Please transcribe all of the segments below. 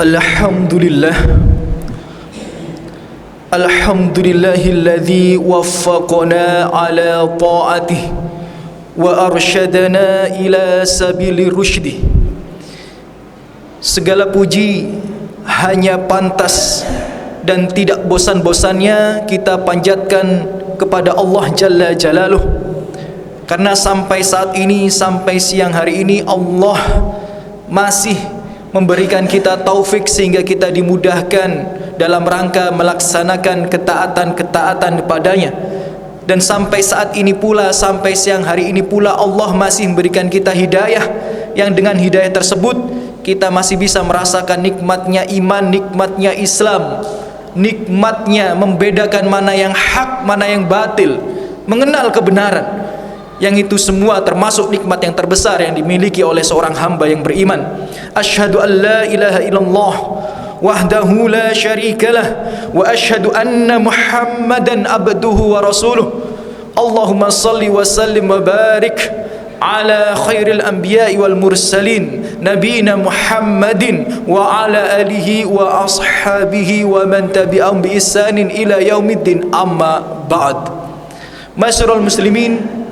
Alhamdulillah. Alhamdulillahilladzi waffaqana ala ta'atihi wa arsyadana ila sabili rusydi. Segala puji hanya pantas dan tidak bosan-bosannya kita panjatkan kepada Allah Jalla Jalaluh, karena sampai saat ini, sampai siang hari ini, Allah masih memberikan kita taufik sehingga kita dimudahkan dalam rangka melaksanakan ketaatan-ketaatan kepadanya. Dan sampai saat ini pula, sampai siang hari ini pula, Allah masih memberikan kita hidayah, yang dengan hidayah tersebut kita masih bisa merasakan nikmatnya iman, nikmatnya Islam, nikmatnya membedakan mana yang hak, mana yang batil, mengenal kebenaran. Yang itu semua termasuk nikmat yang terbesar yang dimiliki oleh seorang hamba yang beriman. Asyhadu an la ilaha illallah wahdahu la syarikalah wa asyhadu anna Muhammadan abduhu wa rasuluh. Allahumma salli wa sallim wa barik ala khairil anbiya'i wal mursalin nabiyina Muhammadin wa ala alihi wa ashabihi wa man tabi'ahum bi ihsanin ila yaumiddin, amma ba'd. Masyarul muslimin,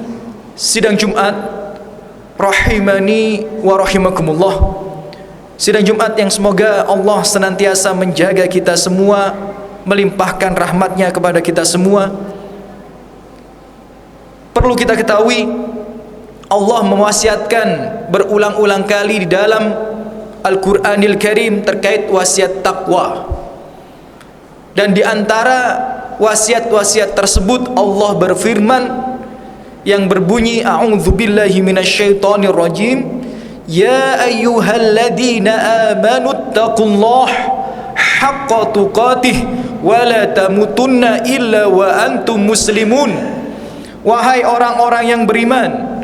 sidang Jumat rahimani wa rahimakumullah. Sidang Jumat yang semoga Allah senantiasa menjaga kita semua, melimpahkan rahmatnya kepada kita semua. Perlu kita ketahui, Allah mewasiatkan berulang-ulang kali di dalam Al-Quranil Karim terkait wasiat takwa. Dan di antara wasiat-wasiat tersebut Allah berfirman yang berbunyi, a'udzubillahi minasyaitonir rajim, ya ayyuhalladzina amanu taqullaha haqqa tuqatih wa la tamutunna illa wa antum muslimun. Wahai orang-orang yang beriman,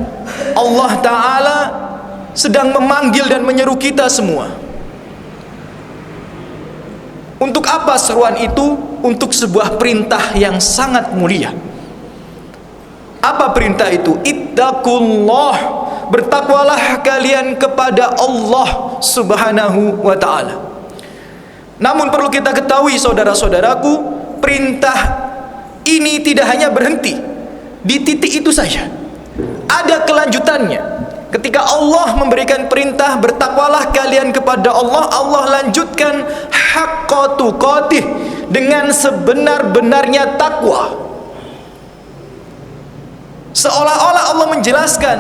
Allah Ta'ala sedang memanggil dan menyeru kita semua. Untuk apa seruan itu? Untuk sebuah perintah yang sangat mulia. Apa perintah itu? Ittaqullah, bertakwalah kalian kepada Allah Subhanahu wa ta'ala. Namun perlu kita ketahui saudara-saudaraku, perintah ini tidak hanya berhenti di titik itu saja. Ada kelanjutannya. Ketika Allah memberikan perintah bertakwalah kalian kepada Allah, Allah lanjutkan haqqa tuqatih, dengan sebenar-benarnya takwa. Seolah-olah Allah menjelaskan,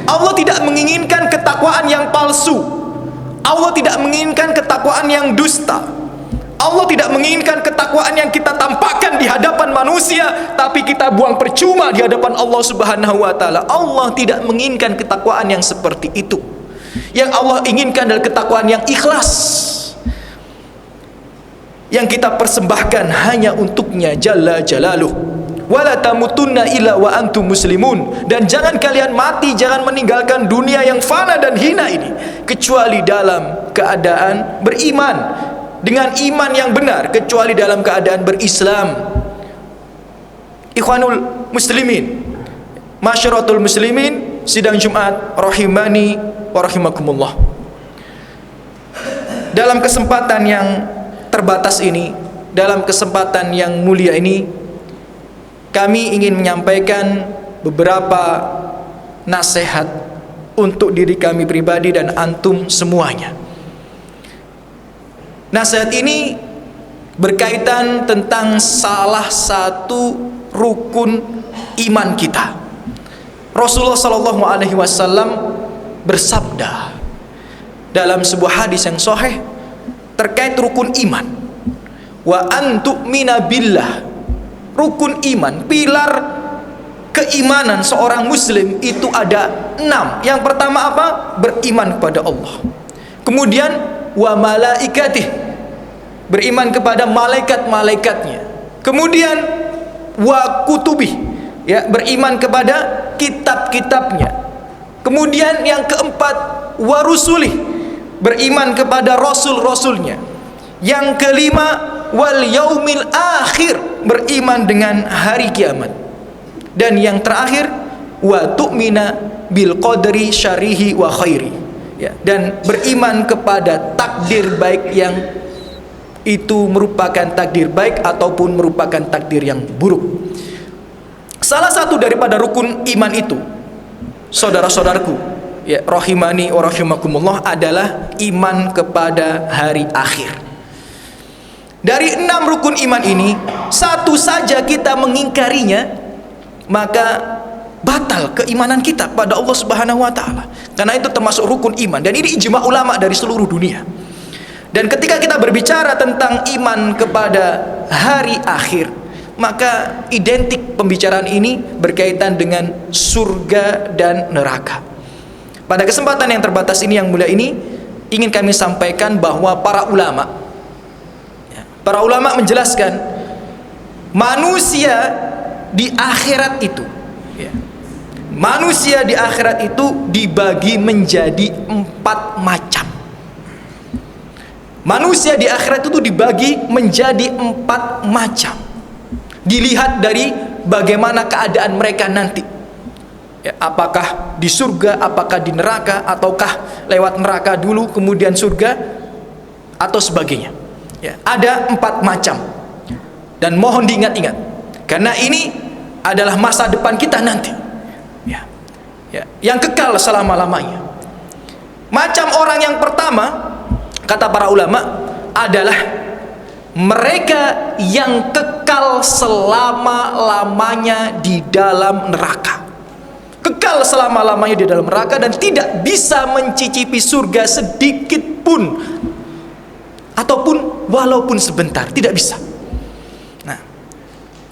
Allah tidak menginginkan ketakwaan yang palsu, Allah tidak menginginkan ketakwaan yang dusta, Allah tidak menginginkan ketakwaan yang kita tampakkan di hadapan manusia tapi kita buang percuma di hadapan Allah Subhanahu wa ta'ala. Allah tidak menginginkan ketakwaan yang seperti itu. Yang Allah inginkan adalah ketakwaan yang ikhlas, yang kita persembahkan hanya untuknya Jalla Jalaluh. Wala tamutunna illa wa antum muslimun, dan jangan kalian mati, jangan meninggalkan dunia yang fana dan hina ini kecuali dalam keadaan beriman, dengan iman yang benar, kecuali dalam keadaan berislam. Ikhwanul muslimin, masyaratul muslimin, sidang Jumat rahimani wa rahimakumullah. Dalam kesempatan yang terbatas ini, dalam kesempatan yang mulia ini, kami ingin menyampaikan beberapa nasihat untuk diri kami pribadi dan antum semuanya. Nasihat ini berkaitan tentang salah satu rukun iman kita. Rasulullah sallallahu alaihi wasallam bersabda dalam sebuah hadis yang sahih terkait rukun iman, wa antu'mina billah. Rukun iman, pilar keimanan seorang muslim itu ada 6. Yang pertama apa? Beriman kepada Allah. Kemudian wa malaikatih, beriman kepada malaikat-malaikatnya. Kemudian wa kutubih, ya, beriman kepada kitab-kitabnya. Kemudian yang keempat wa rusulih, beriman kepada rasul-rasulnya. Yang kelima wal yaumil akhir, beriman dengan hari kiamat. Dan yang terakhir wa tu'mina bil qadri syarihi wa khairi, ya, dan beriman kepada takdir baik yang itu merupakan takdir baik ataupun merupakan takdir yang buruk. Salah satu daripada rukun iman itu, saudara-saudaraku, ya, rahimani wa rahimakumullah, adalah iman kepada hari akhir. Dari 6 rukun iman ini, satu saja kita mengingkarinya, maka batal keimanan kita pada Allah Subhanahu wa taala. Karena itu termasuk rukun iman, dan ini ijma ulama dari seluruh dunia. Dan ketika kita berbicara tentang iman kepada hari akhir, maka identik pembicaraan ini berkaitan dengan surga dan neraka. Pada kesempatan yang terbatas ini, yang mulia ini, ingin kami sampaikan bahwa para ulama menjelaskan manusia di akhirat itu, ya, manusia di akhirat itu dibagi menjadi 4 macam. Manusia di akhirat itu dibagi menjadi 4 macam. Dilihat dari bagaimana keadaan mereka nanti, ya, apakah di surga, apakah di neraka, ataukah lewat neraka dulu kemudian surga, atau sebagainya, ya. Ada 4 macam, dan mohon diingat-ingat, karena ini adalah masa depan kita nanti, ya, ya, yang kekal selama-lamanya. Macam orang yang pertama, kata para ulama, adalah mereka yang kekal selama-lamanya di dalam neraka. Kekal selama-lamanya di dalam neraka dan tidak bisa mencicipi surga sedikit pun, ataupun walaupun sebentar, tidak bisa. Nah,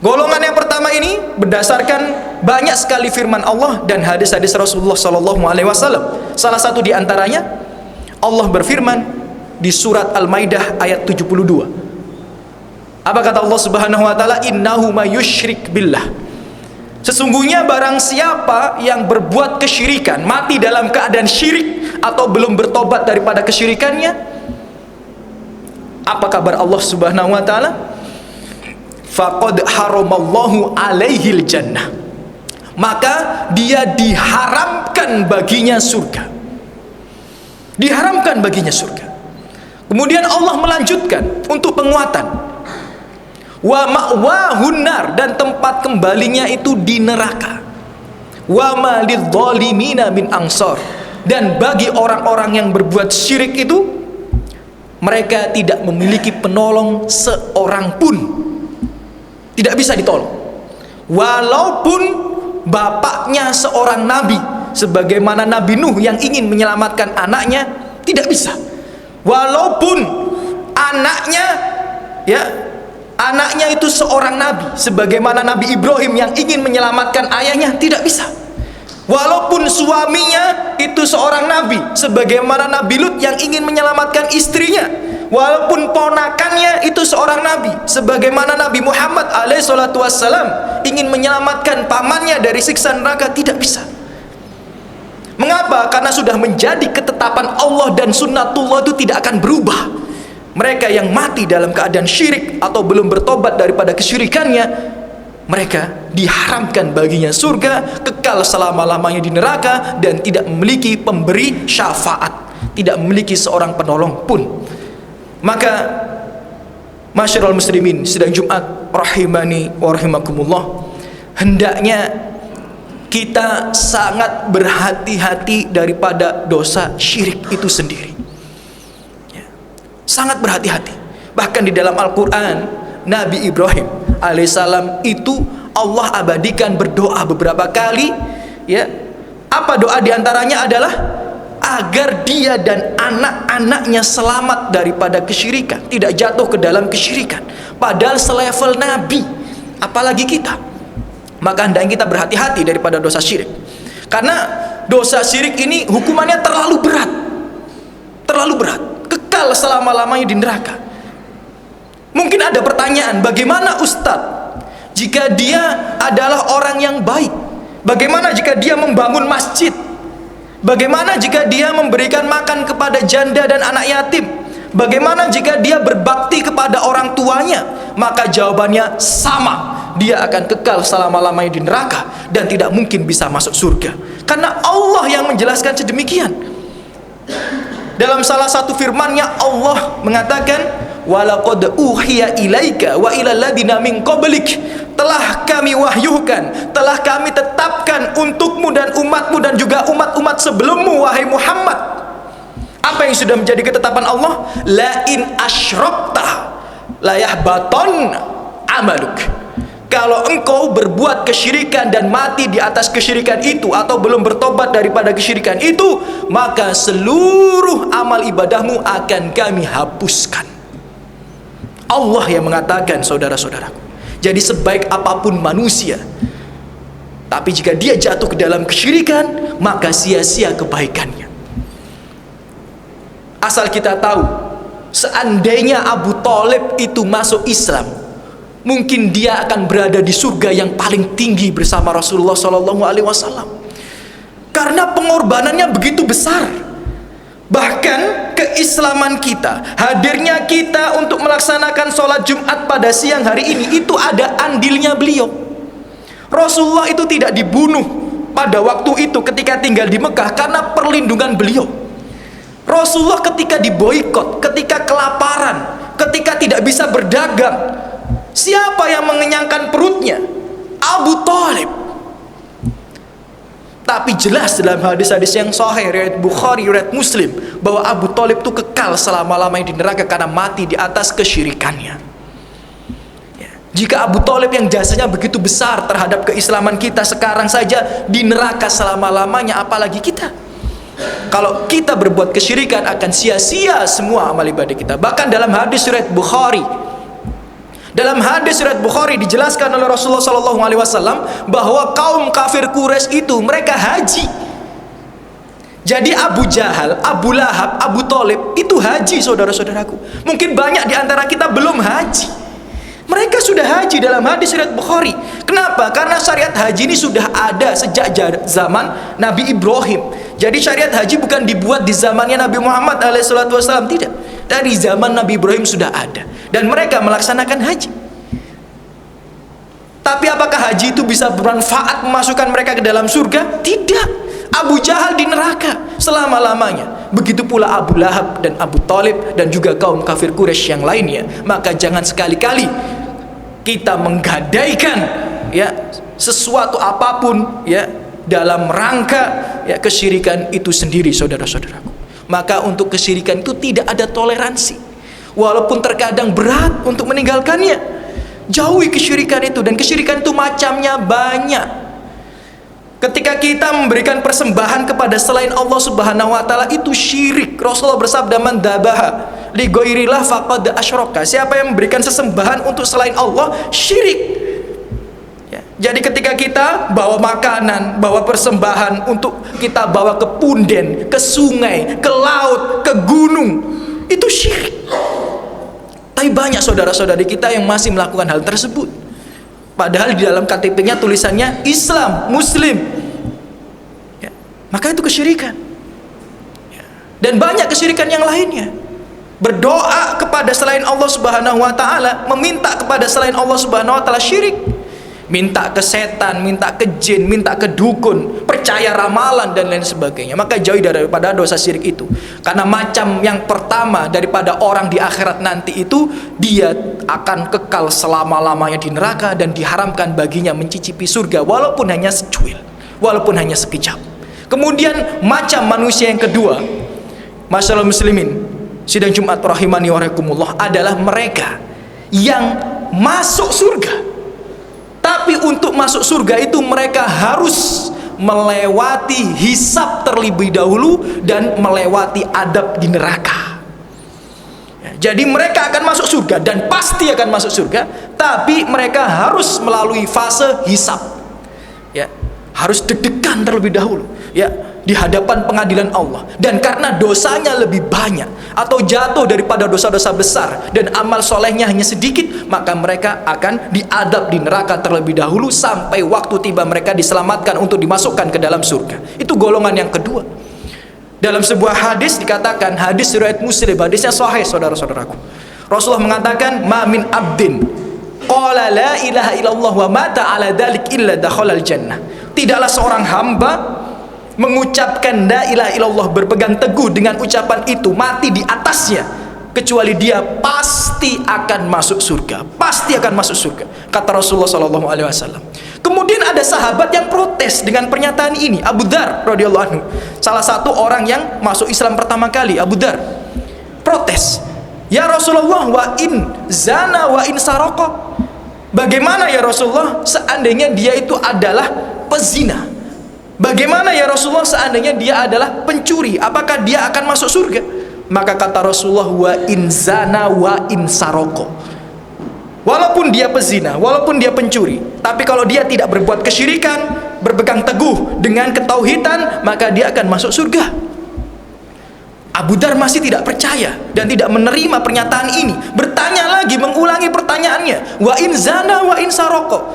golongan yang pertama ini berdasarkan banyak sekali firman Allah dan hadis-hadis Rasulullah SAW. Salah satu di antaranya, Allah berfirman di surat Al-Maidah ayat 72. Apa kata Allah Subhanahu wa taala? Innahu may yusyrik billah. Sesungguhnya barang siapa yang berbuat kesyirikan, mati dalam keadaan syirik atau belum bertobat daripada kesyirikannya, apa kabar Allah Subhanahu wa taala? Faqad haramallahu alaihil jannah. Maka dia diharamkan baginya surga. Diharamkan baginya surga. Kemudian Allah melanjutkan untuk penguatan. Wa ma'wahun nar, dan tempat kembalinya itu di neraka. Wa ma lidzalimina min ansar, dan bagi orang-orang yang berbuat syirik itu, mereka tidak memiliki penolong seorang pun. Tidak bisa ditolong. Walaupun bapaknya seorang nabi, sebagaimana Nabi Nuh yang ingin menyelamatkan anaknya, tidak bisa. Walaupun anaknya, ya, anaknya itu seorang nabi, sebagaimana Nabi Ibrahim yang ingin menyelamatkan ayahnya, tidak bisa. Walaupun suaminya itu seorang nabi, sebagaimana Nabi Lut yang ingin menyelamatkan istrinya. Walaupun ponakannya itu seorang nabi, sebagaimana Nabi Muhammad alaihissalam ingin menyelamatkan pamannya dari siksa neraka, tidak bisa. Mengapa? Karena sudah menjadi ketetapan Allah dan sunnatullah itu tidak akan berubah. Mereka yang mati dalam keadaan syirik atau belum bertobat daripada kesyirikannya, mereka diharamkan baginya surga, kekal selama-lamanya di neraka, dan tidak memiliki pemberi syafaat, tidak memiliki seorang penolong pun. Maka masyarul muslimin sidang Jumat rahimani wa rahimakumullah, hendaknya kita sangat berhati-hati daripada dosa syirik itu sendiri, ya, sangat berhati-hati. Bahkan di dalam Al-Quran, Nabi Ibrahim alaihissalam itu Allah abadikan berdoa beberapa kali, ya. Apa doa diantaranya adalah agar dia dan anak-anaknya selamat daripada kesyirikan, tidak jatuh ke dalam kesyirikan. Padahal selevel Nabi, apalagi kita. Maka hendaknya kita berhati-hati daripada dosa syirik, karena dosa syirik ini hukumannya terlalu berat, terlalu berat, kekal selama-lamanya di neraka. Mungkin ada pertanyaan, bagaimana Ustadz jika dia adalah orang yang baik? Bagaimana jika dia membangun masjid? Bagaimana jika dia memberikan makan kepada janda dan anak yatim? Bagaimana jika dia berbakti kepada orang tuanya? Maka jawabannya sama, dia akan kekal selama-lamanya di neraka dan tidak mungkin bisa masuk surga, karena Allah yang menjelaskan sedemikian. Dalam salah satu firman-Nya Allah mengatakan, walaqad uhiya ilaika wa ilal ladina min qablik, telah kami wahyukan, telah kami tetapkan untukmu dan umatmu dan juga umat-umat sebelummu wahai Muhammad. Apa yang sudah menjadi ketetapan Allah? La in asyrakta la yahbaton amaluk. Kalau engkau berbuat kesyirikan dan mati di atas kesyirikan itu, atau belum bertobat daripada kesyirikan itu, maka seluruh amal ibadahmu akan kami hapuskan. Allah yang mengatakan, saudara-saudaraku. Jadi sebaik apapun manusia, tapi jika dia jatuh ke dalam kesyirikan, maka sia-sia kebaikannya. Asal kita tahu, seandainya Abu Thalib itu masuk Islam, mungkin dia akan berada di surga yang paling tinggi bersama Rasulullah SAW. Karena pengorbanannya begitu besar. Bahkan keislaman kita, hadirnya kita untuk melaksanakan sholat Jumat pada siang hari ini, itu ada andilnya beliau. Rasulullah itu tidak dibunuh pada waktu itu ketika tinggal di Mekah karena perlindungan beliau. Rasulullah ketika diboikot, ketika kelaparan, ketika tidak bisa berdagang, siapa yang mengenyangkan perutnya? Abu Thalib. Tapi jelas dalam hadis-hadis yang sahih riwayat Bukhari, riwayat Muslim, bahwa Abu Thalib itu kekal selama-lamanya di neraka karena mati di atas kesyirikannya. Ya. Jika Abu Thalib yang jasanya begitu besar terhadap keislaman kita sekarang saja di neraka selama-lamanya, apalagi kita. Kalau kita berbuat kesyirikan akan sia-sia semua amal ibadah kita. Bahkan dalam hadis riwayat Bukhari, dijelaskan oleh Rasulullah SAW bahwa kaum kafir Quraisy itu mereka haji. Jadi Abu Jahal, Abu Lahab, Abu Thalib itu haji, saudara-saudaraku. Mungkin banyak di antara kita belum haji. Mereka sudah haji dalam hadis riwayat Bukhari. Kenapa? Karena syariat haji ini sudah ada sejak zaman Nabi Ibrahim. Jadi syariat haji bukan dibuat di zamannya Nabi Muhammad SAW, tidak. Dari zaman Nabi Ibrahim sudah ada, dan mereka melaksanakan haji. Tapi apakah haji itu bisa bermanfaat memasukkan mereka ke dalam surga? Tidak. Abu Jahal di neraka selama-lamanya. Begitu pula Abu Lahab dan Abu Thalib dan juga kaum kafir Quraisy yang lainnya. Maka jangan sekali-kali kita menggadaikan ya sesuatu apapun ya dalam rangka ya kesyirikan itu sendiri, saudara-saudaraku. Maka untuk kesyirikan itu tidak ada toleransi. Walaupun terkadang berat untuk meninggalkannya, jauhi kesyirikan itu. Dan kesyirikan itu macamnya banyak. Ketika kita memberikan persembahan kepada selain Allah Subhanahu wa taala, itu syirik. Rasulullah bersabda, man dzabaha li ghairillah faqad asyraka. Siapa yang memberikan sesembahan untuk selain Allah, syirik. Jadi ketika kita bawa makanan, bawa persembahan untuk kita bawa ke punden, ke sungai, ke laut, ke gunung, itu syirik. Tapi banyak saudara-saudari kita yang masih melakukan hal tersebut. Padahal di dalam KTP-nya tulisannya Islam, Muslim. Ya, maka itu kesyirikan. Ya. Dan banyak kesyirikan yang lainnya. Berdoa kepada selain Allah Subhanahu wa taala, meminta kepada selain Allah Subhanahu wa taala, syirik. Minta ke setan, minta ke jin, minta ke dukun, percaya ramalan dan lain sebagainya. Maka jauhi daripada dosa syirik itu. Karena macam yang pertama daripada orang di akhirat nanti itu, dia akan kekal selama-lamanya di neraka dan diharamkan baginya mencicipi surga walaupun hanya secuil, walaupun hanya sekejap. Kemudian macam manusia yang kedua, masyaallah muslimin, sidang Jumat rahimani wa rahimakumullah, adalah mereka yang masuk surga. Tapi untuk masuk surga itu mereka harus melewati hisab terlebih dahulu dan melewati adab di neraka. Ya, jadi mereka akan masuk surga dan pasti akan masuk surga, tapi mereka harus melalui fase hisab. Ya, harus deg-degan terlebih dahulu. Ya, di hadapan pengadilan Allah. Dan karena dosanya lebih banyak atau jatuh daripada dosa-dosa besar dan amal solehnya hanya sedikit, maka mereka akan diadab di neraka terlebih dahulu sampai waktu tiba mereka diselamatkan untuk dimasukkan ke dalam surga. Itu golongan yang kedua. Dalam sebuah hadis dikatakan, hadis riwayat Muslim, hadisnya sahih, saudara-saudaraku. Rasulullah mengatakan, ma min abdin qala la ilaha illallah wa mata ala dzalik illa dakhalal jannah. Tidaklah seorang hamba mengucapkan la ilaha illallah, berpegang teguh dengan ucapan itu, mati di atasnya, kecuali dia pasti akan masuk surga, pasti akan masuk surga, kata Rasulullah SAW. Kemudian ada sahabat yang protes dengan pernyataan ini, Abu Dzar radhiyallahu anhu, salah satu orang yang masuk Islam pertama kali. Abu Dzar protes, ya Rasulullah, wa in zana wa in saraka, bagaimana ya Rasulullah seandainya dia itu adalah pezina? Bagaimana ya Rasulullah seandainya dia adalah pencuri? Apakah dia akan masuk surga? Maka kata Rasulullah, wa in zana wa in saroko, walaupun dia pezina, walaupun dia pencuri, tapi kalau dia tidak berbuat kesyirikan, berpegang teguh dengan ketauhidan, maka dia akan masuk surga. Abu Dzar masih tidak percaya dan tidak menerima pernyataan ini, bertanya lagi, mengulangi pertanyaannya, wa in zana wa in saroko,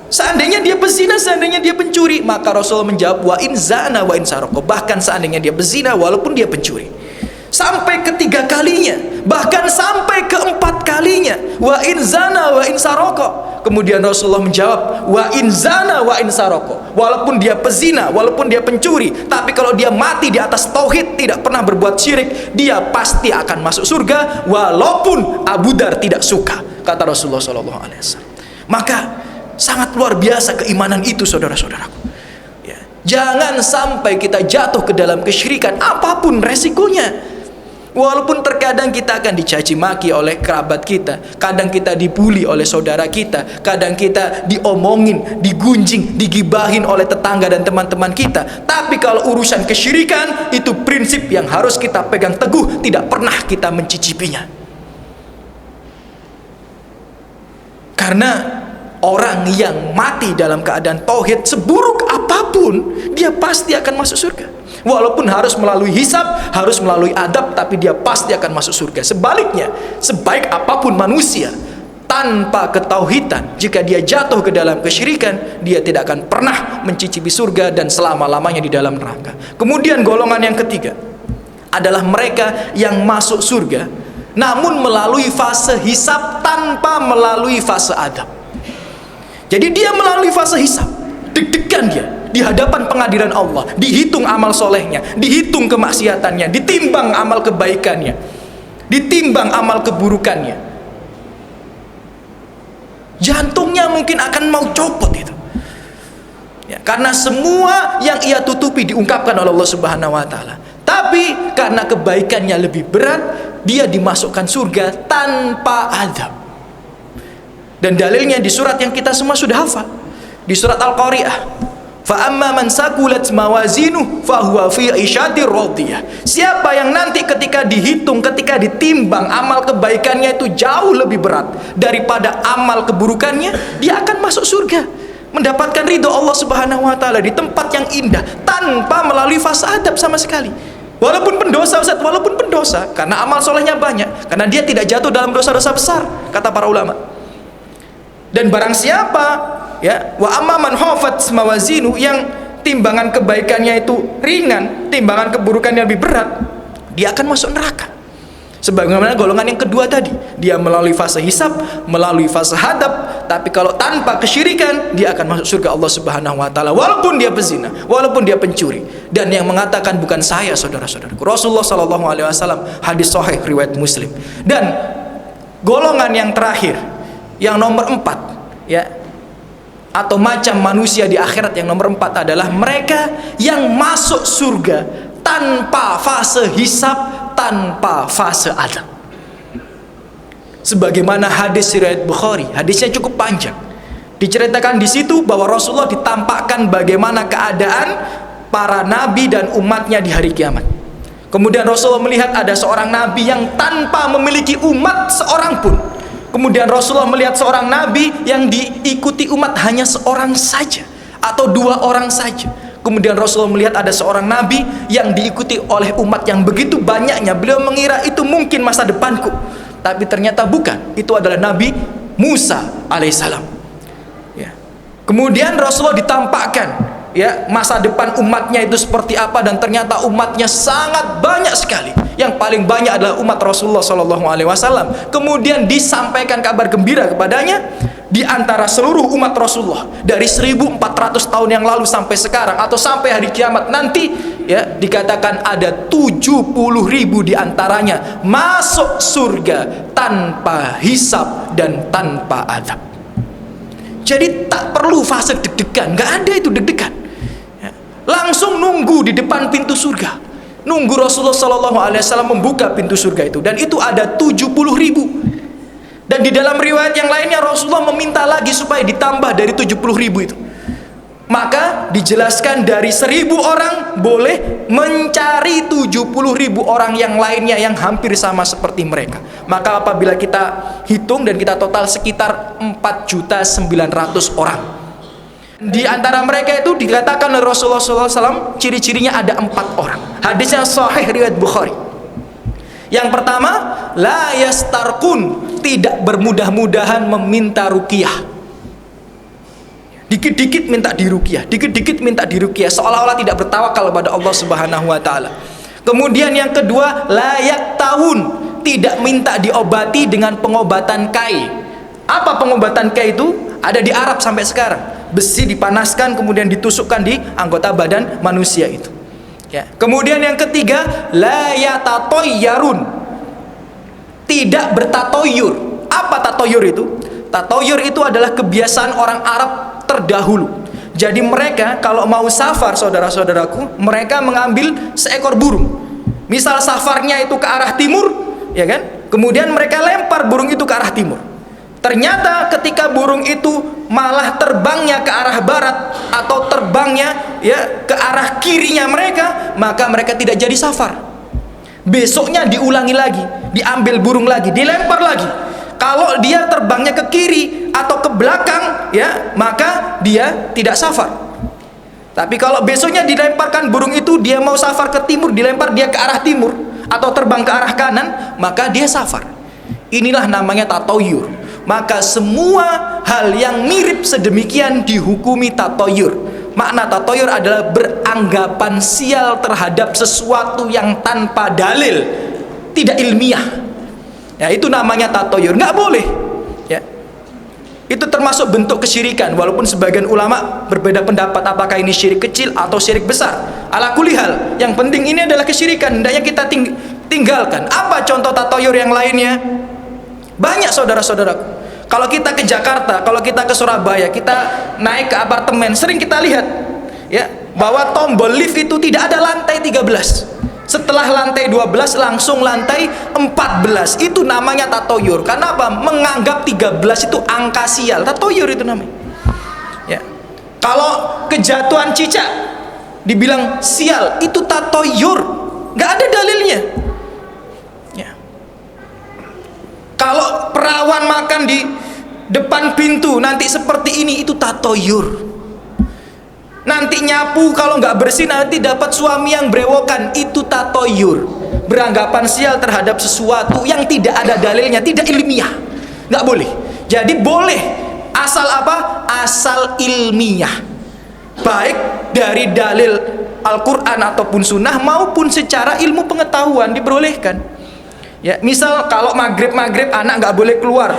seandainya dia pezina, seandainya dia pencuri. Maka Rasulullah menjawab, wa in zana wa in saroko, bahkan seandainya dia pezina walaupun dia pencuri. Sampai ketiga kalinya, bahkan sampai keempat kalinya, wa in zana wa in saroko. Kemudian Rasulullah menjawab, wa in zana wa in saroko, walaupun dia pezina, walaupun dia pencuri, tapi kalau dia mati di atas tauhid, tidak pernah berbuat syirik, dia pasti akan masuk surga, walaupun Abu Dzar tidak suka, kata Rasulullah SAW. Maka sangat luar biasa keimanan itu, saudara-saudaraku. Ya. Jangan sampai kita jatuh ke dalam kesyirikan, apapun resikonya. Walaupun terkadang kita akan dicaci maki oleh kerabat kita, kadang kita dibully oleh saudara kita, kadang kita diomongin, digunjing, digibahin oleh tetangga dan teman-teman kita. Tapi kalau urusan kesyirikan, itu prinsip yang harus kita pegang teguh, tidak pernah kita mencicipinya. Karena orang yang mati dalam keadaan tauhid, seburuk apapun, dia pasti akan masuk surga. Walaupun harus melalui hisab, harus melalui adab, tapi dia pasti akan masuk surga. Sebaliknya, sebaik apapun manusia, tanpa ketauhidan, jika dia jatuh ke dalam kesyirikan, dia tidak akan pernah mencicipi surga dan selama-lamanya di dalam neraka. Kemudian golongan yang ketiga adalah mereka yang masuk surga namun melalui fase hisab tanpa melalui fase adab. Jadi dia melalui fase hisab, deg-degan dia di hadapan pengadilan Allah, dihitung amal solehnya, dihitung kemaksiatannya, ditimbang amal kebaikannya, ditimbang amal keburukannya. Jantungnya mungkin akan mau copot itu, ya, karena semua yang ia tutupi diungkapkan oleh Allah Subhanahu wa Ta'ala. Tapi karena kebaikannya lebih berat, dia dimasukkan surga tanpa adab. Dan dalilnya di surat yang kita semua sudah hafal, di surat Al-Qari'ah, fa amma man saqulat mawazinuhu fa huwa fi 'ishatir radiyah. Siapa yang nanti ketika dihitung, ketika ditimbang amal kebaikannya itu jauh lebih berat daripada amal keburukannya, dia akan masuk surga, mendapatkan ridho Allah Subhanahu wa Ta'ala di tempat yang indah tanpa melalui fase adab sama sekali. Walaupun pendosa, Ustaz, walaupun pendosa, karena amal solehnya banyak, karena dia tidak jatuh dalam dosa-dosa besar, kata para ulama. Dan barang siapa, ya, wa amman hafat mawazinu, yang timbangan kebaikannya itu ringan, timbangan keburukannya lebih berat, dia akan masuk neraka. Sebagaimana golongan yang kedua tadi, dia melalui fase hisab, melalui fase hadab, tapi kalau tanpa kesyirikan, dia akan masuk surga Allah Subhanahu wa Ta'ala, walaupun dia pezina, walaupun dia pencuri. Dan yang mengatakan bukan saya, saudara-saudaraku, Rasulullah SAW, hadis sahih riwayat Muslim. Dan golongan yang terakhir, yang nomor 4, ya, atau macam manusia di akhirat yang nomor 4 adalah mereka yang masuk surga tanpa fase hisab, tanpa fase adab. Sebagaimana hadis riwayat Bukhari, hadisnya cukup panjang. Diceritakan di situ bahwa Rasulullah ditampakkan bagaimana keadaan para nabi dan umatnya di hari kiamat. Kemudian Rasulullah melihat ada seorang nabi yang tanpa memiliki umat seorang pun. Kemudian Rasulullah melihat seorang nabi yang diikuti umat hanya seorang saja atau 2 orang saja. Kemudian Rasulullah melihat ada seorang nabi yang diikuti oleh umat yang begitu banyaknya. Beliau mengira itu mungkin masa depanku, tapi ternyata bukan. Itu adalah Nabi Musa alaihissalam. Ya. Kemudian Rasulullah ditampakkan, ya, masa depan umatnya itu seperti apa, dan ternyata umatnya sangat banyak sekali. Yang paling banyak adalah umat Rasulullah SAW. Kemudian disampaikan kabar gembira kepadanya di antara seluruh umat Rasulullah dari 1400 tahun yang lalu sampai sekarang atau sampai hari kiamat nanti, ya, dikatakan ada 70.000 di antaranya masuk surga tanpa hisab dan tanpa adab. Jadi tak perlu fase deg-degan, nggak ada itu deg-degan. Ya. Langsung nunggu di depan pintu surga, nunggu Rasulullah SAW membuka pintu surga itu, dan itu ada 70.000. Dan di dalam riwayat yang lainnya Rasulullah meminta lagi supaya ditambah dari 70.000 itu. Maka dijelaskan dari 1.000 orang boleh mencari 70.000 orang yang lainnya yang hampir sama seperti mereka. Maka apabila kita hitung dan kita total sekitar 4.900.000 orang. Di antara mereka itu dikatakan oleh Rasulullah SAW ciri-cirinya ada 4 orang. Hadisnya sahih riwayat Bukhari. Yang pertama, la yastarqun, tidak bermudah-mudahan meminta ruqyah. Dikit-dikit minta diruqyah, dikit-dikit minta diruqyah, seolah-olah tidak bertawakal kepada Allah Subhanahu wa taala. Kemudian yang kedua, layak tahun, tidak minta diobati dengan pengobatan kai. Apa pengobatan kai itu? Ada di Arab sampai sekarang. Besi dipanaskan kemudian ditusukkan di anggota badan manusia itu. Ya. Kemudian yang ketiga, la yatatoyyarun, tidak bertatoyur. Apa tatoyur itu? Tatoyur itu adalah kebiasaan orang Arab terdahulu. Jadi mereka kalau mau safar, saudara-saudaraku, mereka mengambil seekor burung. Misal safarnya itu ke arah timur, ya kan? Kemudian mereka lempar burung itu ke arah timur. Ternyata ketika burung itu malah terbangnya ke arah barat atau terbangnya ya ke arah kirinya mereka, maka mereka tidak jadi safar. Besoknya diulangi lagi, diambil burung lagi, dilempar lagi. Kalau dia terbangnya ke kiri atau ke belakang, ya, maka dia tidak safar. Tapi kalau besoknya dilemparkan burung itu, dia mau safar ke timur, dilempar dia ke arah timur atau terbang ke arah kanan, maka dia safar. Inilah namanya tatoyur. Maka semua hal yang mirip sedemikian dihukumi tatoyur. Makna tatoyur adalah beranggapan sial terhadap sesuatu yang tanpa dalil, tidak ilmiah. Ya, itu namanya tatoyur. Nggak boleh. Ya. Itu termasuk bentuk kesyirikan. Walaupun sebagian ulama berbeda pendapat apakah ini syirik kecil atau syirik besar. Ala kulli hal, yang penting ini adalah kesyirikan. Hendaknya kita tinggalkan. Apa contoh tatoyur yang lainnya? Banyak, saudara-saudaraku. Kalau kita ke Jakarta, kalau kita ke Surabaya, kita naik ke apartemen, sering kita lihat ya bahwa tombol lift itu tidak ada lantai 13. Setelah lantai 12 langsung lantai 14. Itu namanya tatoyur. Karena apa? Menganggap 13 itu angka sial. Tatoyur itu namanya. Ya. Kalau kejatuhan cicak dibilang sial, itu tatoyur. Nggak ada dalilnya. Ya. Kalau perawan makan di depan pintu nanti seperti ini, itu tatoyur. Nanti nyapu kalau nggak bersih nanti dapat suami yang brewokan, itu tatoyur. Beranggapan sial terhadap sesuatu yang tidak ada dalilnya, tidak ilmiah. Nggak boleh. Jadi boleh asal apa? Asal ilmiah. Baik dari dalil Al-Quran ataupun sunnah maupun secara ilmu pengetahuan diperbolehkan. Ya, misal kalau maghrib anak nggak boleh keluar,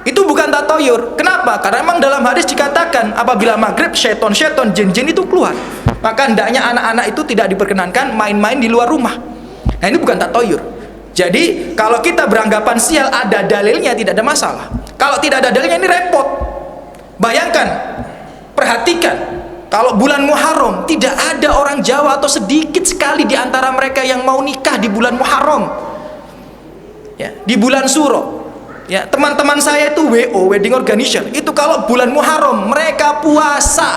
itu bukan tatoyur. Kenapa? Karena memang dalam hadis dikatakan apabila maghrib syaiton, jin-jin itu keluar. Maka hendaknya anak-anak itu tidak diperkenankan main-main di luar rumah. Nah, ini bukan tatoyur. Jadi kalau kita beranggapan sial ada dalilnya tidak ada masalah. Kalau tidak ada dalilnya ini repot. Bayangkan, perhatikan, kalau bulan Muharram tidak ada orang Jawa atau sedikit sekali di antara mereka yang mau nikah di bulan Muharram. Ya, di bulan Suro. Ya, teman-teman saya itu WO, wedding organization, itu kalau bulan Muharram mereka puasa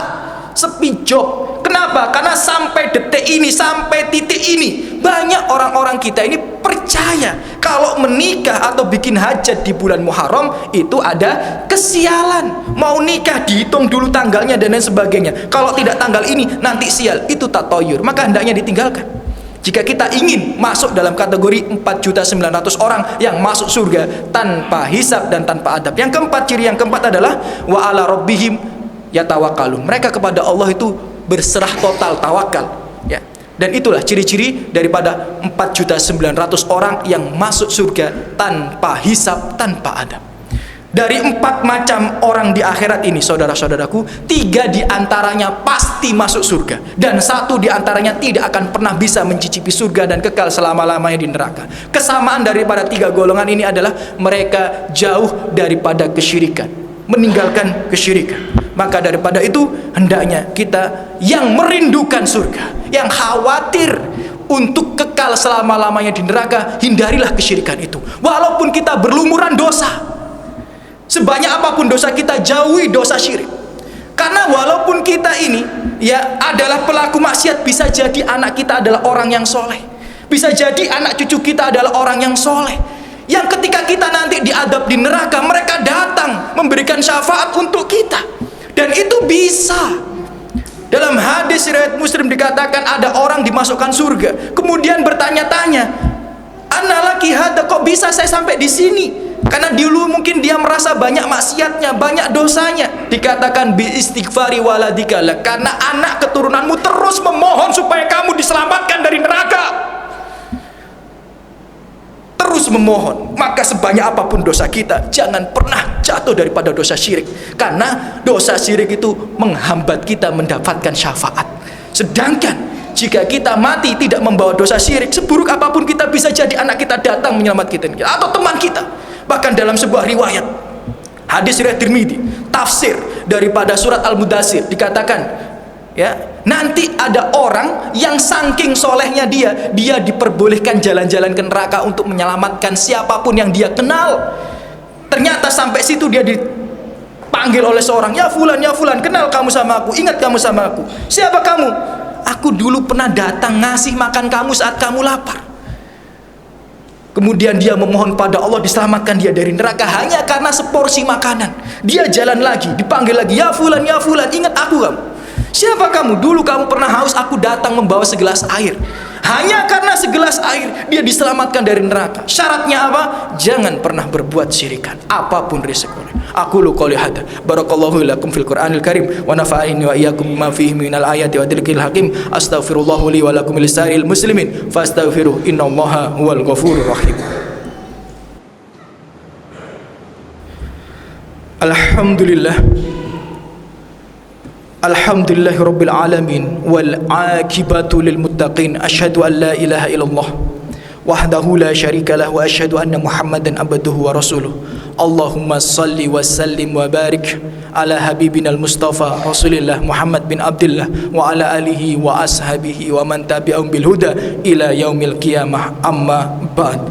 sepi job. Kenapa? Karena sampai detik ini, sampai titik ini, banyak orang-orang kita ini percaya kalau menikah atau bikin hajat di bulan Muharram itu ada kesialan. Mau nikah dihitung dulu tanggalnya dan lain sebagainya. Kalau tidak tanggal ini nanti sial. Itu tatoyur. Maka hendaknya ditinggalkan. Jika kita ingin masuk dalam kategori 4.900.000 orang yang masuk surga tanpa hisab dan tanpa adab. Yang keempat, ciri yang keempat adalah wa ala rabbihim yatawakkalun. Mereka kepada Allah itu berserah total, tawakal. Ya. Dan itulah ciri-ciri daripada 4.900.000 orang yang masuk surga tanpa hisab, tanpa adab. Dari 4 macam orang di akhirat ini, saudara-saudaraku, 3 di antaranya pasti masuk surga, dan 1 di antaranya tidak akan pernah bisa mencicipi surga dan kekal selama-lamanya di neraka. Kesamaan daripada 3 golongan ini adalah mereka jauh daripada kesyirikan, meninggalkan kesyirikan. Maka daripada itu, hendaknya kita yang merindukan surga, yang khawatir untuk kekal selama-lamanya di neraka, hindarilah kesyirikan itu. Walaupun kita berlumuran dosa, sebanyak apapun dosa kita, jauhi dosa syirik. Karena walaupun kita ini ya adalah pelaku maksiat, bisa jadi anak kita adalah orang yang soleh, bisa jadi anak cucu kita adalah orang yang soleh, yang ketika kita nanti diadab di neraka, mereka datang memberikan syafaat untuk kita. Dan itu bisa. Dalam hadis riwayat Muslim dikatakan ada orang dimasukkan surga, kemudian bertanya-tanya, "Annalaki hada, kok bisa saya sampai di sini?" Karena dulu mungkin dia merasa banyak maksiatnya, banyak dosanya. Dikatakan bi istighfari waladika, karena anak keturunanmu terus memohon supaya kamu diselamatkan dari neraka. Terus memohon. Maka sebanyak apapun dosa kita, jangan pernah jatuh daripada dosa syirik. Karena dosa syirik itu menghambat kita mendapatkan syafaat. Sedangkan jika kita mati tidak membawa dosa syirik, seburuk apapun kita, bisa jadi anak kita datang menyelamatkan kita, atau teman kita. Bahkan dalam sebuah riwayat hadis riwayat Tirmidzi, tafsir daripada surat Al-Mudaththir, dikatakan ya, nanti ada orang yang saking solehnya dia diperbolehkan jalan-jalan ke neraka untuk menyelamatkan siapapun yang dia kenal. Ternyata sampai situ dia dipanggil oleh seorang, ya fulan, kenal kamu sama aku, ingat kamu sama aku. Siapa kamu? Aku dulu pernah datang ngasih makan kamu saat kamu lapar. Kemudian dia memohon pada Allah diselamatkan dia dari neraka hanya karena seporsi makanan. Dia jalan lagi, dipanggil lagi, ya fulan, ingat aku kamu. Siapa kamu? Dulu kamu pernah haus, aku datang membawa segelas air. Hanya karena segelas air dia diselamatkan dari neraka. Syaratnya apa? Jangan pernah berbuat syirikan, apapun risikonya. Aku lu qouli hadza. Barakallahu lakum fil Qur'anil Karim wa nafa'ani wa iyyakum bima fihi minal ayati wa dzikril hakim. Astaghfirullah li wa lakum lisa'il muslimin fastaghfiruh innallaha huwal ghafurur rahim. Alhamdulillah. Alhamdulillahi rabbil alamin wal aqibatu lil muttaqin. Asyhadu an la ilaha illallah wahdahu la syarika lah wa asyhadu anna Muhammadan abduhu wa rasuluh. Allahumma salli wa sallim wa barik ala habibina al-Mustafa Rasulillah Muhammad bin Abdullah wa ala alihi wa ashabihi wa man tabi'ahum bil huda ila yaumil qiyamah, amma ba'd.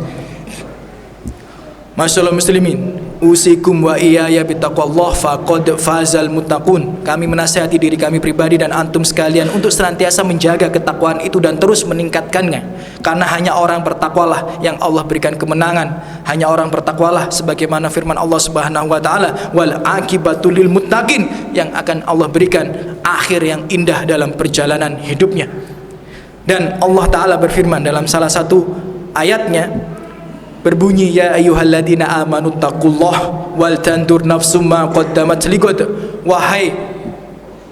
Masyaallah muslimin, usikum wa iyaya bittaqwallah faqad fazal muttaqun. Kami menasihati diri kami pribadi dan antum sekalian untuk senantiasa menjaga ketakwaan itu dan terus meningkatkannya. Karena hanya orang bertakwalah yang Allah berikan kemenangan. Hanya orang bertakwalah sebagaimana firman Allah Subhanahu wa taala, wal aqibatu lil muttaqin, yang akan Allah berikan akhir yang indah dalam perjalanan hidupnya. Dan Allah taala berfirman dalam salah satu ayatnya, berbunyi, ya ayyuhalladzina amanu taqullah wal tandur nafsum ma qaddamat ligad. Wahai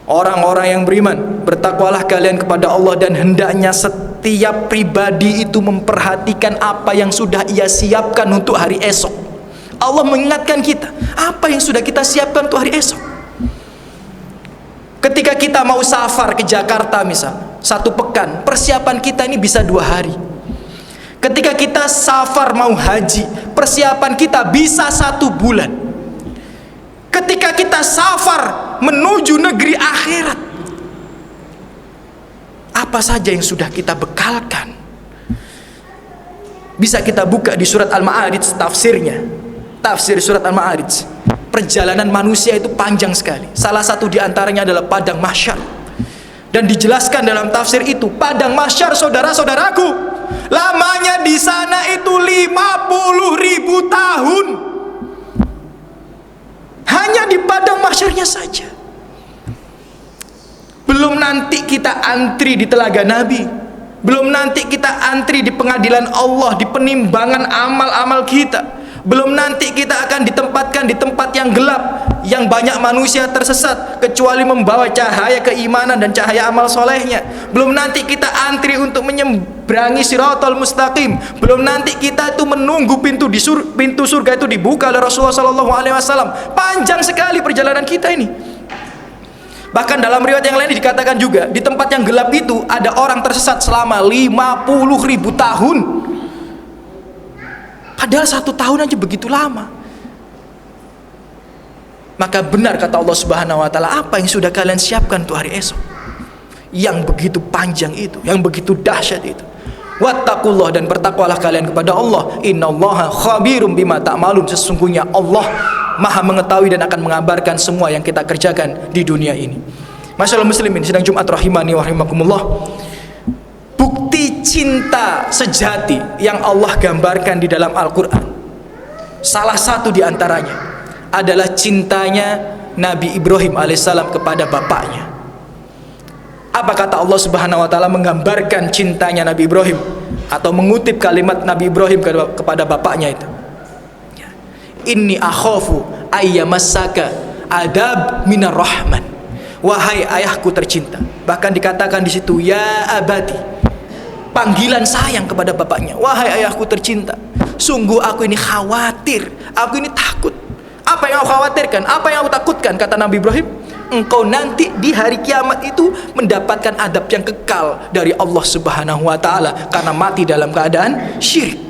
orang-orang yang beriman, bertakwalah kalian kepada Allah, dan hendaknya setiap pribadi itu memperhatikan apa yang sudah ia siapkan untuk hari esok. Allah mengingatkan kita apa yang sudah kita siapkan untuk hari esok. Ketika kita mau safar ke Jakarta misal 1 pekan, persiapan kita ini bisa 2 hari. Ketika kita safar mau haji, persiapan kita bisa 1 bulan. Ketika kita safar menuju negeri akhirat, apa saja yang sudah kita bekalkan? Bisa kita buka di surat Al-Ma'arij tafsirnya. Tafsir surat Al-Ma'arij. Perjalanan manusia itu panjang sekali. Salah satu di antaranya adalah padang mahsyar. Dan dijelaskan dalam tafsir itu, padang mahsyar saudara-saudaraku, lamanya di sana itu 50.000 tahun. Hanya di padang mahsyarnya saja. Belum nanti kita antri di telaga Nabi, belum nanti kita antri di pengadilan Allah, di penimbangan amal-amal kita. Belum nanti kita akan ditempatkan di tempat yang gelap, yang banyak manusia tersesat kecuali membawa cahaya keimanan dan cahaya amal solehnya. Belum nanti kita antri untuk menyeberangi Shiratal Mustaqim. Belum nanti kita itu menunggu pintu surga itu dibuka oleh Rasulullah SAW. Panjang sekali perjalanan kita ini. Bahkan dalam riwayat yang lain dikatakan juga, di tempat yang gelap itu ada orang tersesat selama 50.000 tahun. Padahal 1 tahun aja begitu lama. Maka benar kata Allah Subhanahu wa taala, apa yang sudah kalian siapkan untuk hari esok? Yang begitu panjang itu, yang begitu dahsyat itu. Wattaqullah, dan bertakwalah kalian kepada Allah. Innallaha khabirum bima ta'malun. Sesungguhnya Allah Maha mengetahui dan akan mengabarkan semua yang kita kerjakan di dunia ini. Masyaallah muslimin sidang Jumat rahimani wa rahimakumullah. Bukti cinta sejati yang Allah gambarkan di dalam Al-Qur'an, salah satu di antaranya adalah cintanya Nabi Ibrahim alaihissalam kepada bapaknya. Apa kata Allah Subhanahu wa taala menggambarkan cintanya Nabi Ibrahim, atau mengutip kalimat Nabi Ibrahim kepada bapaknya itu? Inni akhafu ayyamassaka adab minar rahman. Wahai ayahku tercinta. Bahkan dikatakan di situ ya abadi, panggilan sayang kepada bapaknya. Wahai ayahku tercinta, sungguh aku ini khawatir, aku ini takut. Apa yang aku khawatirkan? Apa yang aku takutkan? Kata Nabi Ibrahim, engkau nanti di hari kiamat itu mendapatkan adab yang kekal dari Allah Subhanahu wa taala karena mati dalam keadaan syirik.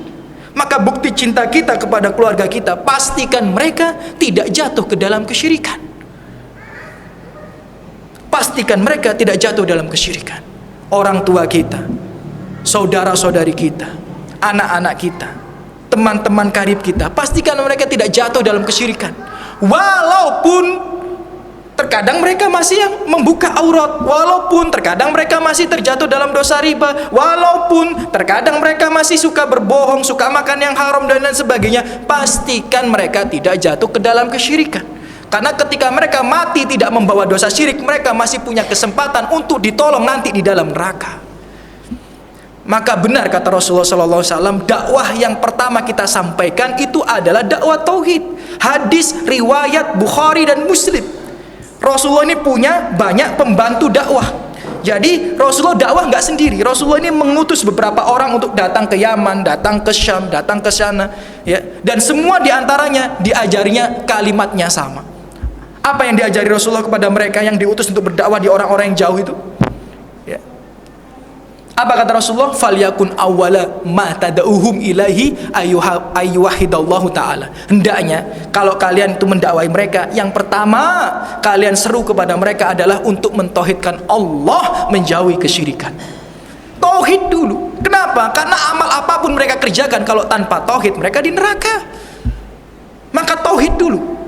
Maka bukti cinta kita kepada keluarga kita, pastikan mereka tidak jatuh ke dalam kesyirikan. Pastikan mereka tidak jatuh dalam kesyirikan. Orang tua kita, saudara-saudari kita, anak-anak kita, teman-teman karib kita, pastikan mereka tidak jatuh dalam kesyirikan. Walaupun terkadang mereka masih yang membuka aurat, walaupun terkadang mereka masih terjatuh dalam dosa riba, walaupun terkadang mereka masih suka berbohong, suka makan yang haram dan lain sebagainya, pastikan mereka tidak jatuh ke dalam kesyirikan. Karena ketika mereka mati tidak membawa dosa syirik, mereka masih punya kesempatan untuk ditolong nanti di dalam neraka. Maka benar kata Rasulullah SAW, dakwah yang pertama kita sampaikan itu adalah dakwah tauhid. Hadis riwayat Bukhari dan Muslim. Rasulullah ini punya banyak pembantu dakwah. Jadi Rasulullah dakwah nggak sendiri. Rasulullah ini mengutus beberapa orang untuk datang ke Yaman, datang ke Syam, datang ke sana, ya. Dan semua diantaranya diajarinya kalimatnya sama. Apa yang diajari Rasulullah kepada mereka yang diutus untuk berdakwah di orang-orang yang jauh itu? Ya. Apa kata Rasulullah? Falyakun awwala ma tad'uhum ilahi ayyuhidallahu ta'ala. Hendaknya kalau kalian itu mendakwai mereka, yang pertama kalian seru kepada mereka adalah untuk mentauhidkan Allah, menjauhi kesyirikan. Tauhid dulu. Kenapa? Karena amal apapun mereka kerjakan kalau tanpa tauhid mereka di neraka. Maka tauhid dulu.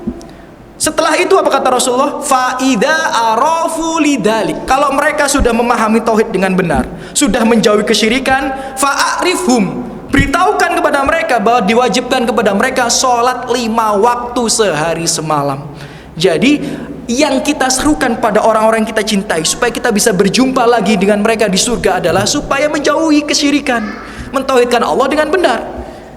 Setelah itu apa kata Rasulullah? Fa'idha arafu lidalik. Kalau mereka sudah memahami tauhid dengan benar, sudah menjauhi kesyirikan, fa'arifhum, beritahukan kepada mereka bahwa diwajibkan kepada mereka sholat 5 waktu sehari semalam. Jadi yang kita serukan pada orang-orang yang kita cintai supaya kita bisa berjumpa lagi dengan mereka di surga adalah supaya menjauhi kesyirikan, mentauhidkan Allah dengan benar.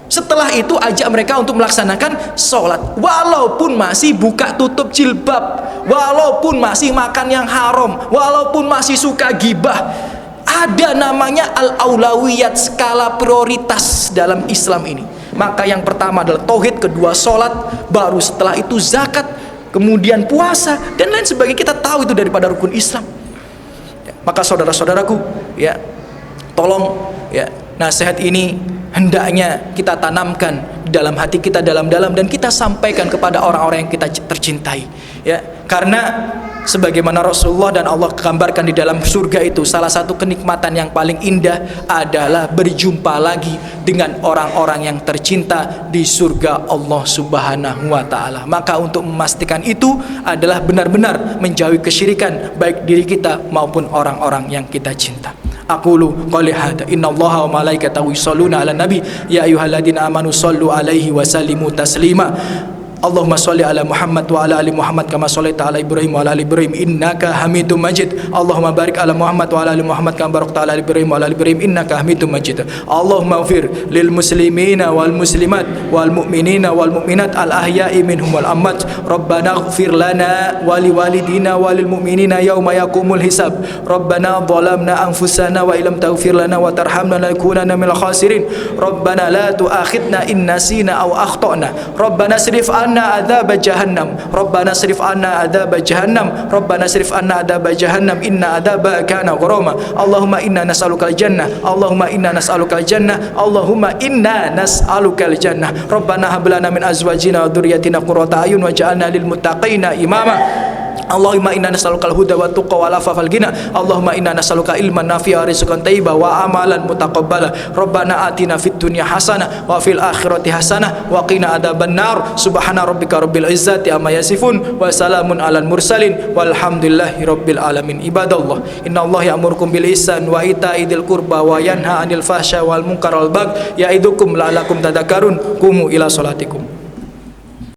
Setelah itu ajak mereka untuk melaksanakan sholat, walaupun masih buka tutup jilbab, walaupun masih makan yang haram, walaupun masih suka gibah. Ada namanya al-aulawiyat, skala prioritas dalam Islam ini. Maka yang pertama adalah tauhid, kedua sholat, baru setelah itu zakat, kemudian puasa dan lain sebagainya. Kita tahu itu daripada rukun Islam. Maka saudara-saudaraku, ya, tolong ya, nasihat ini hendaknya kita tanamkan di dalam hati kita dalam-dalam dan kita sampaikan kepada orang-orang yang kita tercintai, ya. Karena sebagaimana Rasulullah dan Allah gambarkan di dalam surga itu, salah satu kenikmatan yang paling indah adalah berjumpa lagi dengan orang-orang yang tercinta di surga Allah Subhanahu wa taala. Maka untuk memastikan itu adalah benar-benar menjauhi kesyirikan baik diri kita maupun orang-orang yang kita cinta. Aqulu qali hadza innallaha wa malaikatahu yusholluna 'alan nabi ya ayyuhalladzina amanu shallu 'alaihi wa sallimu taslima. Allahumma sholli ala Muhammad wa ala ali Muhammad kama shallaita ala Ibrahim wa ala ali Ibrahim innaka Hamidum Majid. Allahumma barik ala Muhammad wa ala ali Muhammad kama barakta ala ali Ibrahim wa ala ali Ibrahim innaka Hamidum Majid. Allahumma ighfir lil muslimina wal muslimat wal mu'minina wal mu'minat al ahya'i minhum wal amwat. Rabbana ighfir lana wa li walidina wa lil mu'minina yauma yaqumul hisab. Rabbana dhalamna anfusana wa illam taghfir lana wa tarhamna lanakunanna minal khasirin. Rabbana la tu'akhidna in nasina aw akhtana. Rabbana srif anna adzab jahannam. Rabbana srif anna adzab jahannam. Rabbana srif anna adzab jahannam inna adzaba kana gharama. Allahumma inna nas'aluka al-jannah. Allahumma inna nas'aluka al-jannah. Allahumma inna nas'aluka al-jannah. Rabbana hab lana min azwajina wa dhurriyyatina qurrata a'yun waj'alna lil muttaqina imama. Allahumma inna nas'aluka al-huda wa tuqa wal afafa wal ghina. Allahumma inna nas'aluka ilman nafi'a wa rizqan thayyiban wa amalan mutaqabbala. Rabbana atina fid dunya hasanah wa fil akhirati hasanah wa qina adzaban nar. Subhana rabbika rabbil izzati amma yasifun wa salamun alal mursalin walhamdulillahi rabbil alamin. Ibadallah, innallaha ya'murukum bil ihsan wa ita'i dzil qurba wa yanha 'anil fahsya'i wal munkari wal baghi ya'idukum la'allakum tadhakkarun. Qumu ila salatikum.